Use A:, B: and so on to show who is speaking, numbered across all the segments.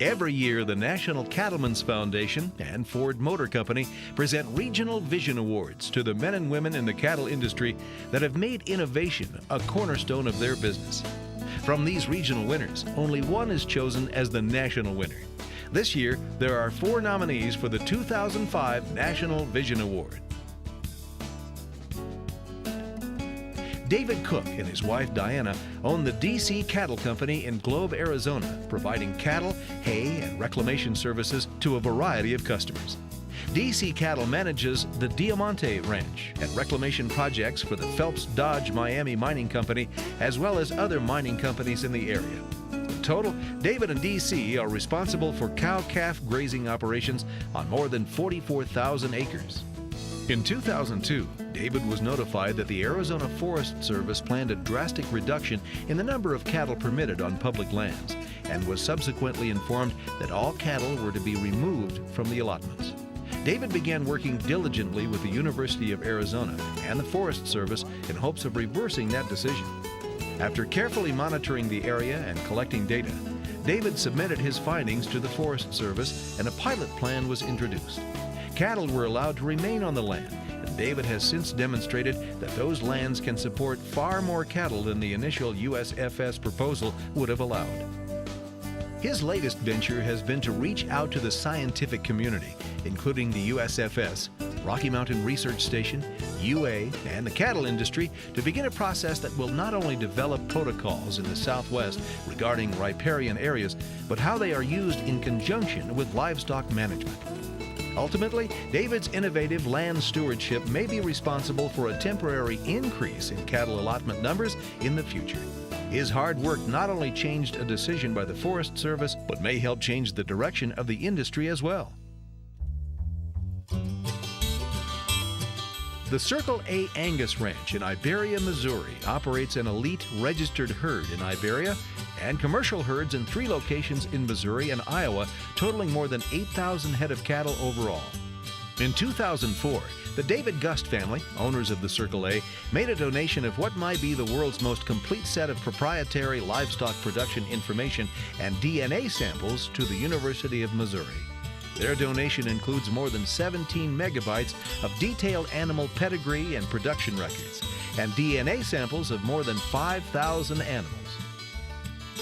A: Every year, the National Cattlemen's Foundation and Ford Motor Company present Regional Vision Awards to the men and women in the cattle industry that have made innovation a cornerstone of their business. From these regional winners, only one is chosen as the national winner. This year, there are 4 nominees for the 2005 National Vision Award. David Cook and his wife Diana own the DC Cattle Company in Globe, Arizona, providing cattle, hay, and reclamation services to a variety of customers. DC Cattle manages the Diamante Ranch and reclamation projects for the Phelps Dodge Miami Mining Company, as well as other mining companies in the area. In total, David and DC are responsible for cow-calf grazing operations on more than 44,000 acres. In 2002, David was notified that the Arizona Forest Service planned a drastic reduction in the number of cattle permitted on public lands, and was subsequently informed that all cattle were to be removed from the allotments. David began working diligently with the University of Arizona and the Forest Service in hopes of reversing that decision. After carefully monitoring the area and collecting data, David submitted his findings to the Forest Service and a pilot plan was introduced. Cattle were allowed to remain on the land, and David has since demonstrated that those lands can support far more cattle than the initial USFS proposal would have allowed. His latest venture has been to reach out to the scientific community, including the USFS, Rocky Mountain Research Station, UA, and the cattle industry, to begin a process that will not only develop protocols in the Southwest regarding riparian areas, but how they are used in conjunction with livestock management. Ultimately, David's innovative land stewardship may be responsible for a temporary increase in cattle allotment numbers in the future. His hard work not only changed a decision by the Forest Service, but may help change the direction of the industry as well. The Circle A Angus Ranch in Iberia, Missouri operates an elite registered herd in Iberia and commercial herds in 3 locations in Missouri and Iowa, totaling more than 8,000 head of cattle overall. In 2004, the David Gust family, owners of the Circle A, made a donation of what might be the world's most complete set of proprietary livestock production information and DNA samples to the University of Missouri. Their donation includes more than 17 megabytes of detailed animal pedigree and production records, and DNA samples of more than 5,000 animals.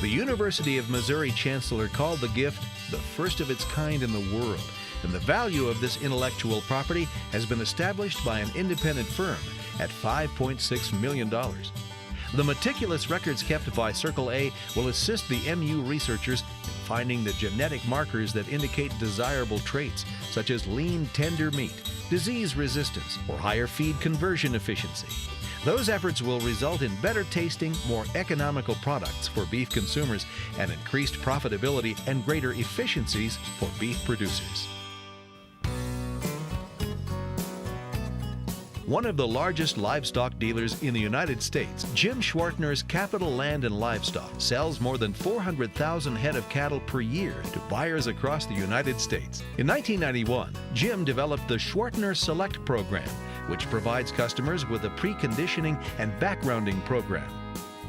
A: The University of Missouri Chancellor called the gift the first of its kind in the world, and the value of this intellectual property has been established by an independent firm at $5.6 million. The meticulous records kept by Circle A will assist the MU researchers in finding the genetic markers that indicate desirable traits, such as lean, tender meat, disease resistance, or higher feed conversion efficiency. Those efforts will result in better tasting, more economical products for beef consumers and increased profitability and greater efficiencies for beef producers. One of the largest livestock dealers in the United States, Jim Schwartner's Capital Land and Livestock sells more than 400,000 head of cattle per year to buyers across the United States. In 1991, Jim developed the Schwartner Select program, which provides customers with a preconditioning and backgrounding program.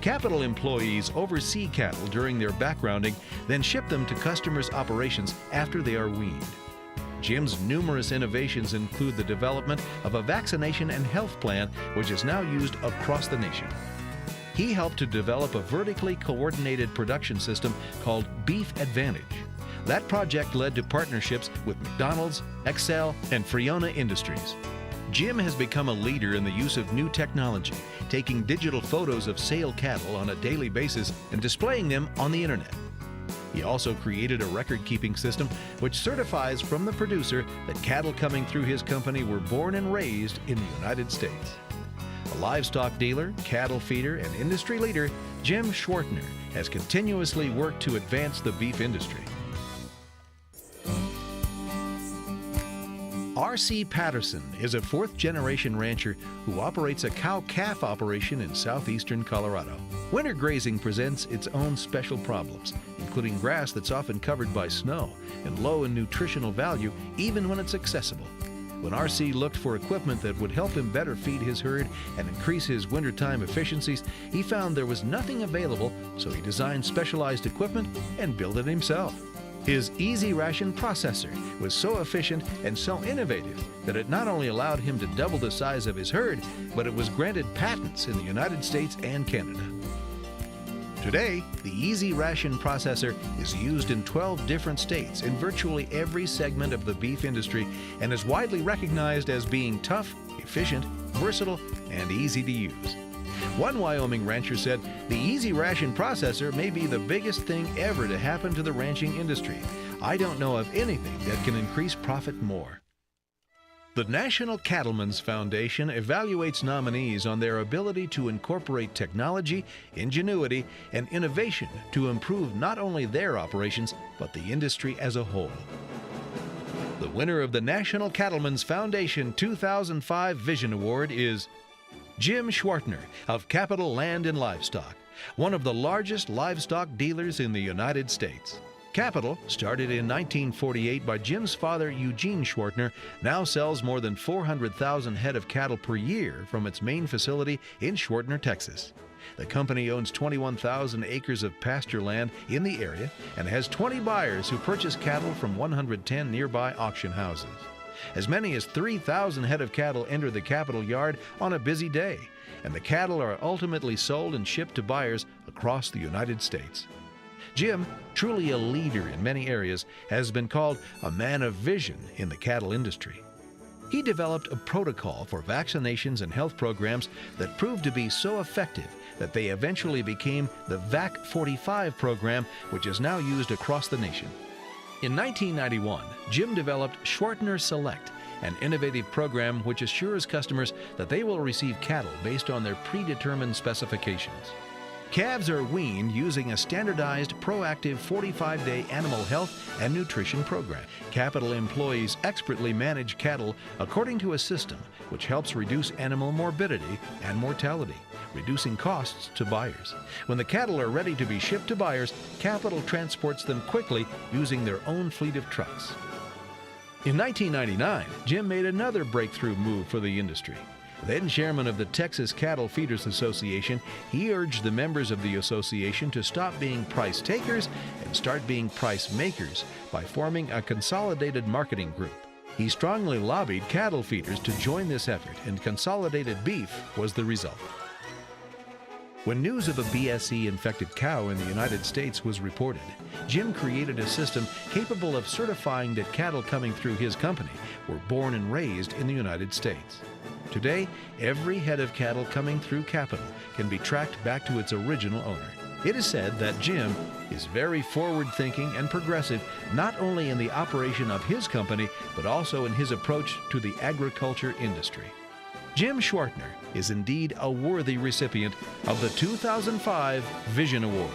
A: Capital employees oversee cattle during their backgrounding, then ship them to customers' operations after they are weaned. Jim's numerous innovations include the development of a vaccination and health plan, which is now used across the nation. He helped to develop a vertically coordinated production system called Beef Advantage. That project led to partnerships with McDonald's, Excel, and Friona Industries. Jim has become a leader in the use of new technology, taking digital photos of sale cattle on a daily basis and displaying them on the internet. He also created a record-keeping system which certifies from the producer that cattle coming through his company were born and raised in the United States. A livestock dealer, cattle feeder, and industry leader, Jim Schwartner has continuously worked to advance the beef industry. R.C. Patterson is a 4th-generation rancher who operates a cow-calf operation in southeastern Colorado. Winter grazing presents its own special problems, including grass that's often covered by snow and low in nutritional value even when it's accessible. When R.C. looked for equipment that would help him better feed his herd and increase his wintertime efficiencies, he found there was nothing available, so he designed specialized equipment and built it himself. His Easy Ration processor was so efficient and so innovative that it not only allowed him to double the size of his herd, but it was granted patents in the United States and Canada. Today, the Easy Ration processor is used in 12 different states in virtually every segment of the beef industry and is widely recognized as being tough, efficient, versatile, and easy to use. One Wyoming rancher said, "The Easy Ration processor may be the biggest thing ever to happen to the ranching industry. I don't know of anything that can increase profit more." The National Cattlemen's Foundation evaluates nominees on their ability to incorporate technology, ingenuity, and innovation to improve not only their operations, but the industry as a whole. The winner of the National Cattlemen's Foundation 2005 Vision Award is Jim Schwartner of Capital Land and Livestock, one of the largest livestock dealers in the United States. Capital, started in 1948 by Jim's father Eugene Schwartner, now sells more than 400,000 head of cattle per year from its main facility in Schwartner, Texas. The company owns 21,000 acres of pasture land in the area and has 20 buyers who purchase cattle from 110 nearby auction houses. As many as 3,000 head of cattle enter the Capital yard on a busy day, and the cattle are ultimately sold and shipped to buyers across the United States. Jim, truly a leader in many areas, has been called a man of vision in the cattle industry. He developed a protocol for vaccinations and health programs that proved to be so effective that they eventually became the VAC 45 program, which is now used across the nation. In 1991, Jim developed Schwartner Select, an innovative program which assures customers that they will receive cattle based on their predetermined specifications. Calves are weaned using a standardized, proactive 45-day animal health and nutrition program. Capital employees expertly manage cattle according to a system which helps reduce animal morbidity and mortality, reducing costs to buyers. When the cattle are ready to be shipped to buyers, Capital transports them quickly using their own fleet of trucks. In 1999, Jim made another breakthrough move for the industry. Then chairman of the Texas Cattle Feeders Association, he urged the members of the association to stop being price takers and start being price makers by forming a consolidated marketing group. He strongly lobbied cattle feeders to join this effort, and Consolidated Beef was the result. When news of a BSE-infected cow in the United States was reported, Jim created a system capable of certifying that cattle coming through his company were born and raised in the United States. Today, every head of cattle coming through Capital can be tracked back to its original owner. It is said that Jim is very forward-thinking and progressive, not only in the operation of his company, but also in his approach to the agriculture industry. Jim Schwartner is indeed a worthy recipient of the 2005 Vision Award.